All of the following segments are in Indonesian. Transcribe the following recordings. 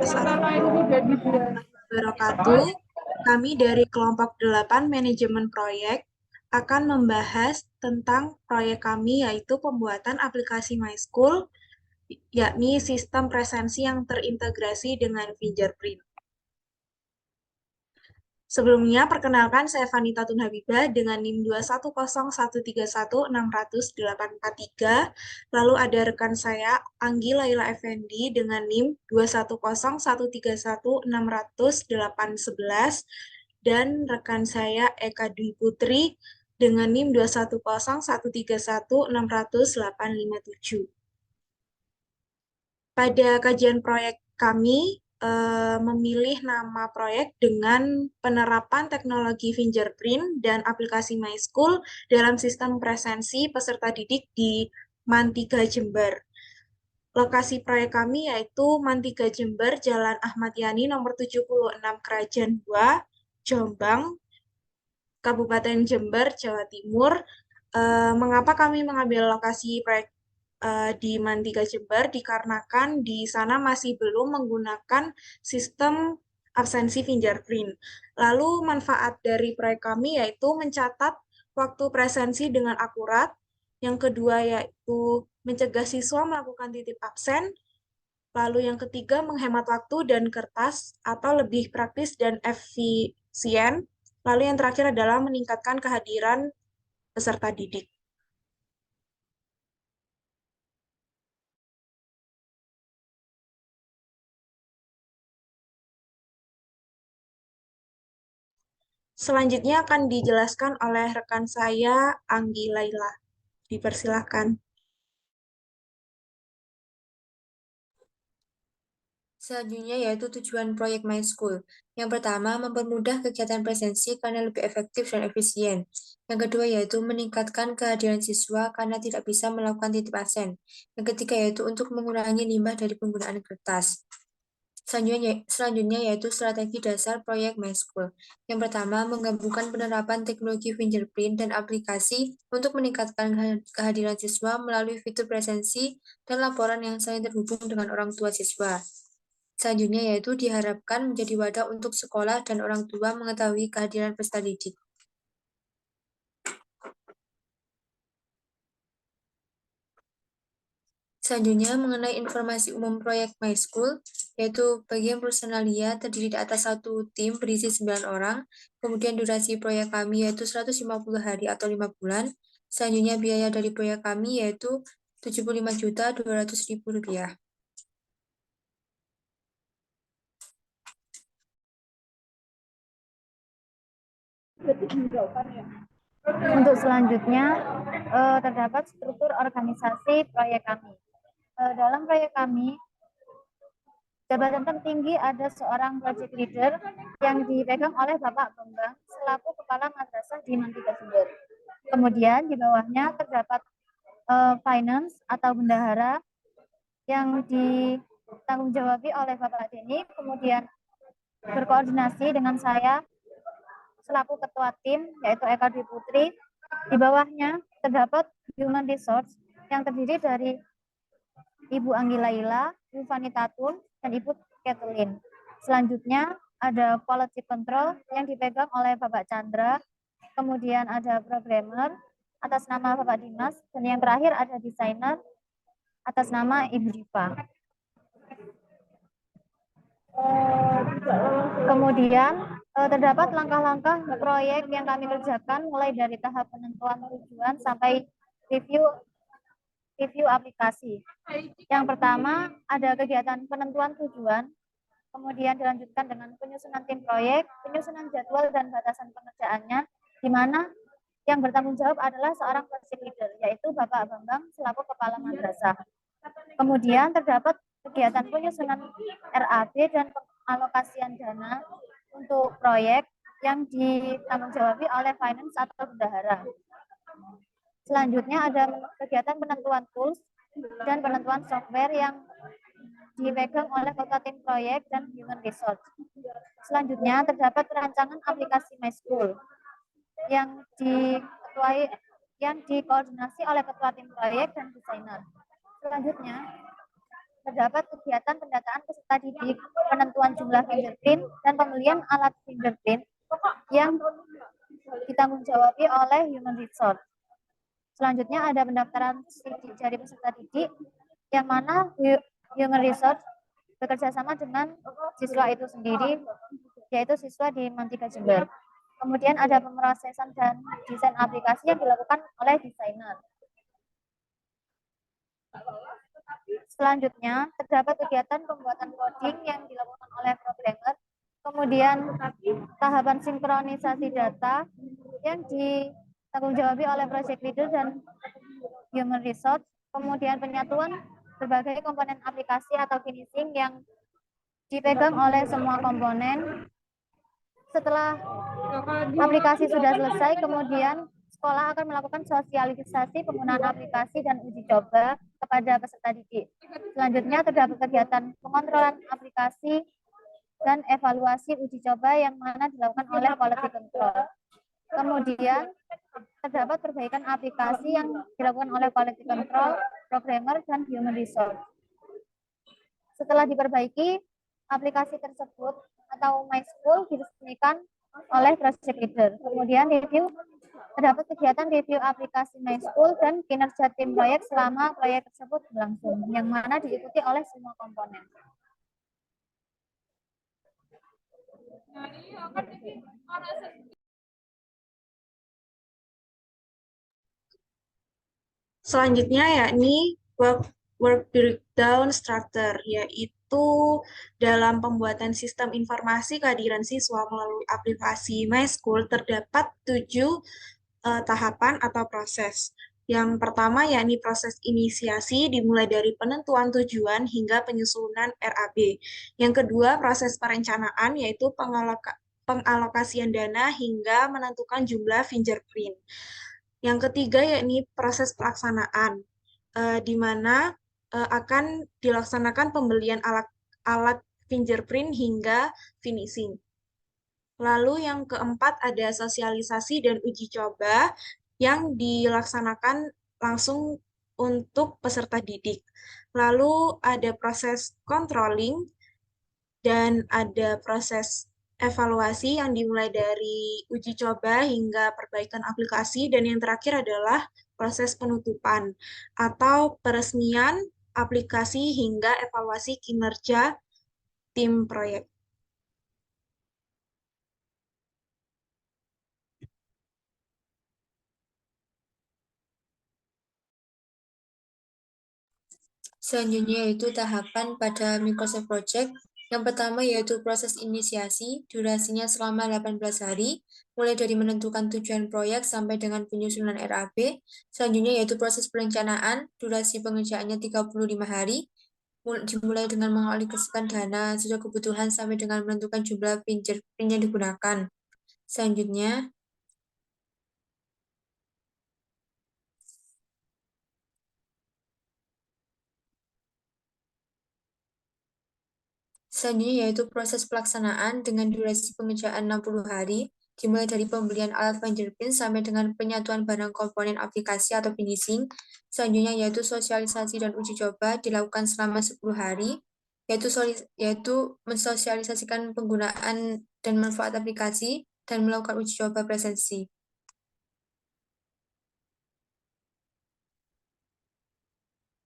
Assalamualaikum warahmatullahi wabarakatuh. Kami dari kelompok 8 manajemen proyek akan membahas tentang proyek kami yaitu pembuatan aplikasi MySchool, yakni sistem presensi yang terintegrasi dengan fingerprint. Sebelumnya, perkenalkan saya Vanita Tunhabibah dengan NIM 21013160843. Lalu ada rekan saya Anggi Laila Effendi dengan NIM 21013160811 dan rekan saya Eka Dwi Putri dengan NIM 21013160857. Pada kajian proyek kami memilih nama proyek dengan penerapan teknologi fingerprint dan aplikasi MySchool dalam sistem presensi peserta didik di Mantiga, Jember. Lokasi proyek kami yaitu Mantiga, Jember, Jalan Ahmad Yani nomor 76 Kerajaan 2, Jombang, Kabupaten Jember, Jawa Timur. Mengapa kami mengambil lokasi proyek di Mantiga, Jember? Dikarenakan di sana masih belum menggunakan sistem absensi fingerprint. Lalu manfaat dari proyek kami yaitu mencatat waktu presensi dengan akurat. Yang kedua yaitu mencegah siswa melakukan titip absen. Lalu yang ketiga menghemat waktu dan kertas atau lebih praktis dan efisien. Lalu yang terakhir adalah meningkatkan kehadiran peserta didik. Selanjutnya akan dijelaskan oleh rekan saya, Anggi Laila. Dipersilahkan. Selanjutnya yaitu tujuan proyek MySchool. Yang pertama, mempermudah kegiatan presensi karena lebih efektif dan efisien. Yang kedua yaitu meningkatkan kehadiran siswa karena tidak bisa melakukan titip absen. Yang ketiga yaitu untuk mengurangi limbah dari penggunaan kertas. Selanjutnya yaitu strategi dasar proyek MySchool. Yang pertama, menggabungkan penerapan teknologi fingerprint dan aplikasi untuk meningkatkan kehadiran siswa melalui fitur presensi dan laporan yang saling terhubung dengan orang tua siswa. Selanjutnya yaitu diharapkan menjadi wadah untuk sekolah dan orang tua mengetahui kehadiran peserta didik. Selanjutnya mengenai informasi umum proyek MySchool, yaitu bagian personalia terdiri di atas satu tim berisi 9 orang, kemudian durasi proyek kami yaitu 150 hari atau 5 bulan, selanjutnya biaya dari proyek kami yaitu Rp75.200.000. Untuk selanjutnya, terdapat struktur organisasi proyek kami. Dalam proyek kami, jabatan tertinggi ada seorang project leader yang dipegang oleh Bapak Bambang selaku Kepala Madrasah di Mantiga, Jember. Kemudian di bawahnya terdapat finance atau bendahara yang ditanggung jawabi oleh Bapak Denny, kemudian berkoordinasi dengan saya selaku ketua tim yaitu Eka Dwi Putri. Di bawahnya terdapat human resource yang terdiri dari Ibu Anggi Laila, Ibu Vanita Tun, dan Ibu Kathleen. Selanjutnya ada quality control yang dipegang oleh Bapak Chandra, kemudian ada programmer atas nama Bapak Dimas, dan yang terakhir ada desainer atas nama Ibu Diva. Kemudian terdapat langkah-langkah proyek yang kami kerjakan mulai dari tahap penentuan tujuan sampai review aplikasi. Yang pertama ada kegiatan penentuan tujuan, kemudian dilanjutkan dengan penyusunan tim proyek, penyusunan jadwal dan batasan pengerjaannya, di mana yang bertanggung jawab adalah seorang project leader, yaitu Bapak Bambang selaku Kepala Madrasah. Kemudian terdapat kegiatan penyusunan RAB dan pengalokasian dana untuk proyek yang ditanggung jawabi oleh finance atau bendahara. Selanjutnya ada kegiatan penentuan tools dan penentuan software yang dipegang oleh ketua tim proyek dan human resource. Selanjutnya terdapat perancangan aplikasi MySchool yang dikoordinasi oleh ketua tim proyek dan desainer. Selanjutnya, terdapat kegiatan pendataan peserta didik, penentuan jumlah fingerprint, dan pembelian alat fingerprint yang ditanggung-jawabi oleh Human Resource. Selanjutnya ada pendaftaran sidik jari peserta didik, yang mana Human Resource bekerja sama dengan siswa itu sendiri, yaitu siswa di Mantika Jember. Kemudian ada pemrosesan dan desain aplikasi yang dilakukan oleh desainer. Selanjutnya, terdapat kegiatan pembuatan coding yang dilakukan oleh programmer. Kemudian, tahapan sinkronisasi data yang ditanggung-jawabi oleh project leader dan human resource. Kemudian, penyatuan berbagai komponen aplikasi atau finishing yang dipegang oleh semua komponen. Setelah aplikasi sudah selesai, kemudian sekolah akan melakukan sosialisasi penggunaan aplikasi dan uji coba kepada peserta didik. Selanjutnya terdapat kegiatan pengontrolan aplikasi dan evaluasi uji coba yang mana dilakukan oleh quality control. Kemudian terdapat perbaikan aplikasi yang dilakukan oleh quality control, programmer, dan human resource. Setelah diperbaiki, aplikasi tersebut atau My School diresmikan oleh project leader. Kemudian review, terdapat kegiatan review aplikasi My School dan kinerja tim proyek selama proyek tersebut berlangsung, yang mana diikuti oleh semua komponen. Selanjutnya yakni work breakdown structure, yaitu dalam pembuatan sistem informasi kehadiran siswa melalui aplikasi My School terdapat 7 tahapan atau proses. Yang pertama yakni proses inisiasi dimulai dari penentuan tujuan hingga penyusunan RAB. Yang kedua proses perencanaan yaitu pengalokasian dana hingga menentukan jumlah fingerprint. Yang ketiga yakni proses pelaksanaan, di mana akan dilaksanakan pembelian alat fingerprint hingga finishing. Lalu yang keempat ada sosialisasi dan uji coba yang dilaksanakan langsung untuk peserta didik. Lalu ada proses controlling dan ada proses evaluasi yang dimulai dari uji coba hingga perbaikan aplikasi, dan yang terakhir adalah proses penutupan atau peresmian aplikasi hingga evaluasi kinerja tim proyek. Selanjutnya yaitu tahapan pada Microsoft Project. Yang pertama yaitu proses inisiasi, durasinya selama 18 hari, mulai dari menentukan tujuan proyek sampai dengan penyusunan RAB. Selanjutnya yaitu proses perencanaan, durasi pengerjaannya 35 hari, dimulai dengan mengalokasikan dana sesuai kebutuhan sampai dengan menentukan jumlah fingerprint yang digunakan. Selanjutnya, yaitu proses pelaksanaan dengan durasi pengerjaan 60 hari, dimulai dari pembelian alat fingerprint sampai dengan penyatuan barang komponen aplikasi atau finishing. Selanjutnya yaitu sosialisasi dan uji coba dilakukan selama 10 hari, yaitu mensosialisasikan penggunaan dan manfaat aplikasi dan melakukan uji coba presensi.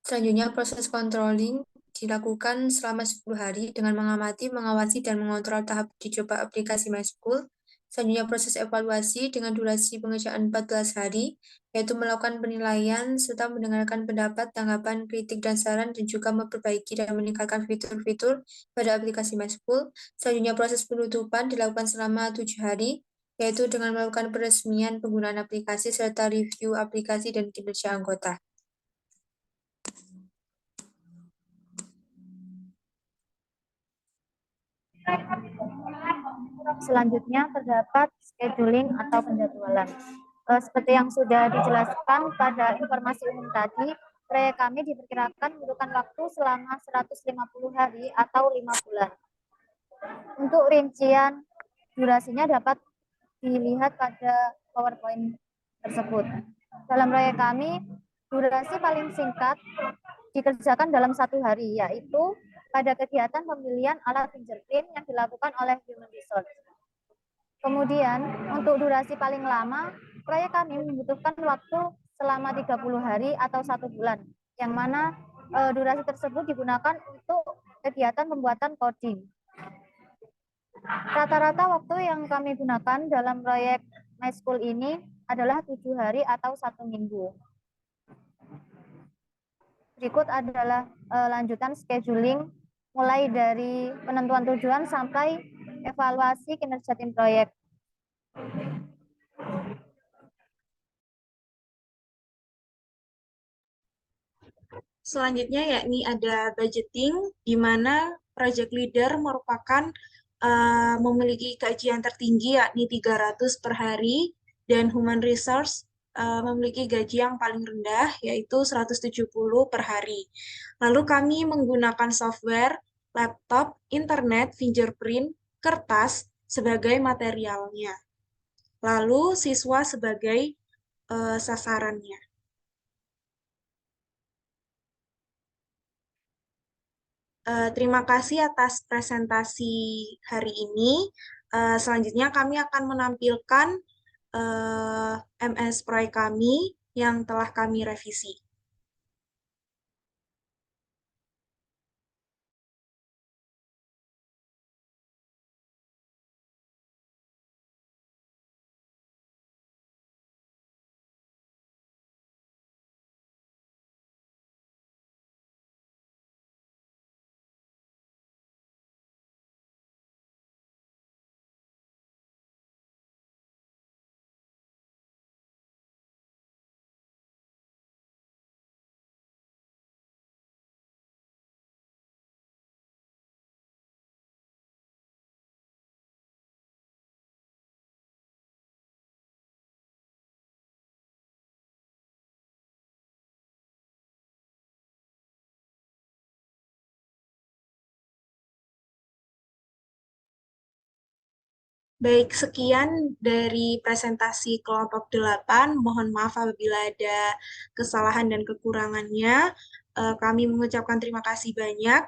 Selanjutnya proses controlling dilakukan selama 10 hari dengan mengamati, mengawasi, dan mengontrol tahap uji coba aplikasi My School. Selanjutnya proses evaluasi dengan durasi pengerjaan 14 hari, yaitu melakukan penilaian serta mendengarkan pendapat, tanggapan, kritik, dan saran, dan juga memperbaiki dan meningkatkan fitur-fitur pada aplikasi My School. Selanjutnya proses penutupan dilakukan selama 7 hari, yaitu dengan melakukan peresmian penggunaan aplikasi serta review aplikasi dan kinerja anggota. Selanjutnya terdapat scheduling atau penjadwalan. Seperti yang sudah dijelaskan pada informasi umum tadi, proyek kami diperkirakan membutuhkan waktu selama 150 hari atau 5 bulan. Untuk rincian durasinya dapat dilihat pada PowerPoint tersebut. Dalam proyek kami, durasi paling singkat dikerjakan dalam 1 hari, yaitu pada kegiatan pemilihan alat fingerprint yang dilakukan oleh Human Resource. Kemudian, untuk durasi paling lama, proyek kami membutuhkan waktu selama 30 hari atau 1 bulan, yang mana durasi tersebut digunakan untuk kegiatan pembuatan coding. Rata-rata waktu yang kami gunakan dalam proyek My School ini adalah 7 hari atau 1 minggu. Berikut adalah lanjutan scheduling mulai dari penentuan tujuan sampai evaluasi kinerja tim proyek. Selanjutnya yakni ada budgeting, di mana project leader merupakan memiliki gajian tertinggi yakni 300 per hari, dan human resource memiliki gaji yang paling rendah yaitu 170 per hari. Lalu kami menggunakan software, laptop, internet, fingerprint, kertas sebagai materialnya. Lalu siswa sebagai sasarannya. Terima kasih atas presentasi hari ini. Selanjutnya kami akan menampilkan MS proyek kami yang telah kami revisi. Baik, sekian dari presentasi kelompok 8. Mohon maaf apabila ada kesalahan dan kekurangannya. Kami mengucapkan terima kasih banyak.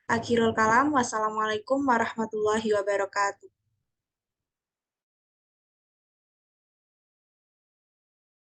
Akhirul kalam, wassalamualaikum warahmatullahi wabarakatuh.